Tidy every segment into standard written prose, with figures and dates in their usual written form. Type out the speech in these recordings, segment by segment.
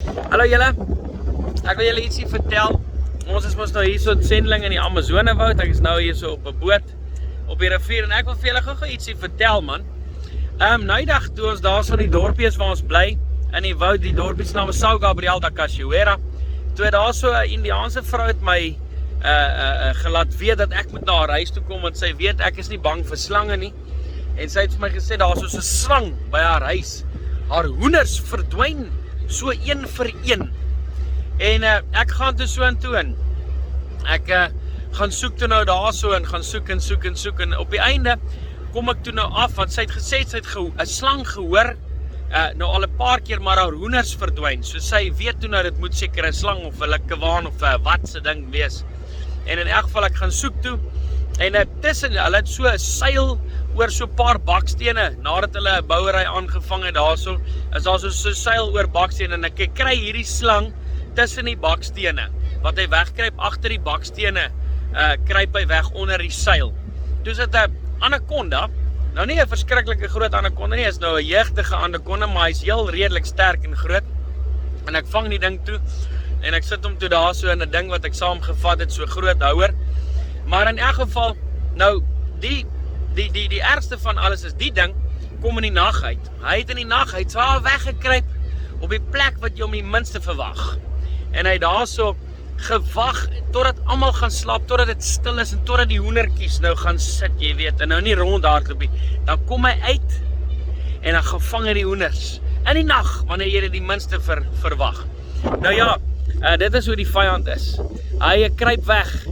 Hallo julle, ek wil julle ietsie vertel. Ons is mos nou hier so in Sendeling in die Amazonewoud. Ek is nou hier so op 'n boot op die rivier en ek wil vir julle gou ietsie vertel man. Nou die dag toe ons daar so in die dorpie is waar ons bly, in die woud, die dorpie se naam is São Gabriel da Cachoeira. Toe daar so 'n Indiaanse vrou het my gelaat weet dat ek moet na haar huis toe kom, want sy weet ek is nie bang vir slange nie. En sy het vir my gesê daar is so 'n slang by haar huis. Haar hoenders verdwyn so een vir een. En ek gaan toe so en toe in. Ek gaan soek toe nou daar so en gaan soek en op die einde kom ek toe nou af, want sy het gesê sy het 'n slang gehoor, nou al 'n paar keer, maar haar hoenders verdwyn. So sy weet toe nou dit moet seker 'n slang of 'n likkewaan of 'n wat se ding wees. En in elk geval ek gaan soek toe en tussen hulle het so 'n seil oor so 'n paar bakstene nadat hulle 'n bouery aangevang het daarso. Is daar so 'n seil oor bakstene en ek kry hierdie slang tussen die bakstene. Wat hy wegkruip agter die bakstene, kruip hy weg onder die seil. Toe is dit 'n anaconda. Nou nie 'n verskriklike groot anaconda nie, is nou 'n jeugdige anaconda, maar hy's heel redelik sterk en groot. En ek vang die ding toe en ek sit hom toe daar so in 'n ding wat ek saamgevat het, so groot houer. Maar in elk geval, nou die ergste van alles is die ding kom in die nag uit. Hy het in die nag uit so weggekruip op die plek wat jy om die minste verwag. En hy het daar so gewag totdat almal gaan slaap, totdat dit stil is en totdat die hoendertjies nou gaan sit, jy weet, en nou nie rondhardloop nie. Dan kom hy uit en dan gevang hy die hoenders in die nag wanneer jy dit die minste verwag. Nou ja, dit is hoe die vyand is. Hy kruip weg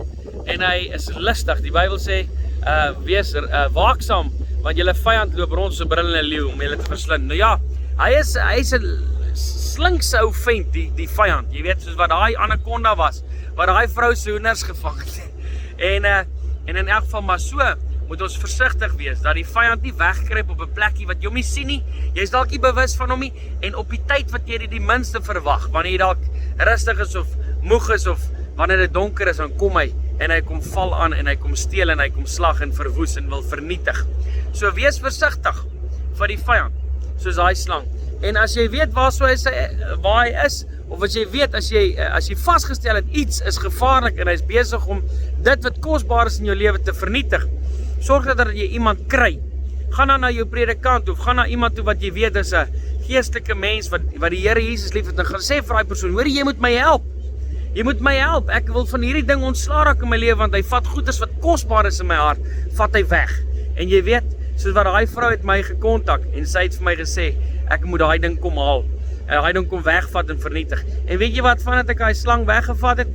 en hy is lustig. Die Bybel sê wees waaksaam, want julle vyand loop rond so brullende leeu om julle te verslind. Nou ja, hy is 'n slinkse ou vent, die vyand. Jy weet, soos wat daai anaconda was, wat daai vrou se hoenders gevang het. En in elk geval, maar so moet ons versigtig wees dat die vyand nie wegkruip op 'n plekkie wat jy hom nie sien nie. Jy's dalk nie bewus van hom nie en op die tyd wat jy dit die minste verwag, wanneer jy dalk rustig is of moeg is of wanneer dit donker is, dan kom hy en hy kom val aan en hy kom steel en hy kom slag en verwoes en wil vernietig. So wees versigtig vir die vyand, soos daai slang. En as jy weet waar hy is, of as jy weet, as jy vasgestel het iets is gevaarlik en hy is besig om dit wat kosbaar is in jou lewe te vernietig, sorg dat jy iemand kry. Gaan dan na jou predikant of gaan na iemand toe wat jy weet is 'n geestelike mens wat die Here Jesus liefhet en gaan sê vir daai persoon, hoor jy moet my help. Jy moet my help. Ek wil van hierdie ding ontslaa raak in my lewe want hy vat goeders wat kosbaar is in my hart, vat hy weg. En jy weet, soos wat daai vrou het my gekontak en sy het vir my gesê, ek moet daai ding kom haal. En daai ding kom wegvat en vernietig. En weet jy wat, vandat ek daai slang weggevat het,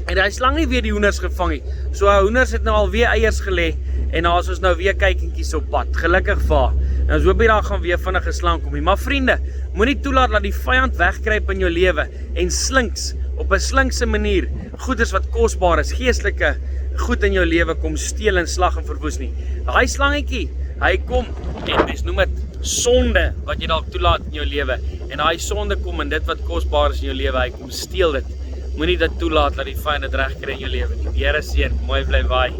en daai slang nie weer die hoenders gevang nie. So die hoenders het nou al weer eiers gelê en daar is ons nou weer kykentjies op pad. Gelukkig vir haar. En ons hoop daar gaan weer vinnige slang kom nie. Maar vriende, moenie toelaat dat die vyand wegkruip in jou lewe en slinks op 'n slinkse manier goeders wat kosbaar is, geestelike goed in jou lewe kom steel en slag en verwoes nie. Daai slangetjie, hy kom en mens noem dit sonde wat jy dalk toelaat in jou lewe. En daai sonde kom en dit wat kosbaar is in jou lewe, hy kom steel dit. Moenie dit toelaat dat die vyand dit regkry in jou lewe nie. Die Here seën, mooi bly waai.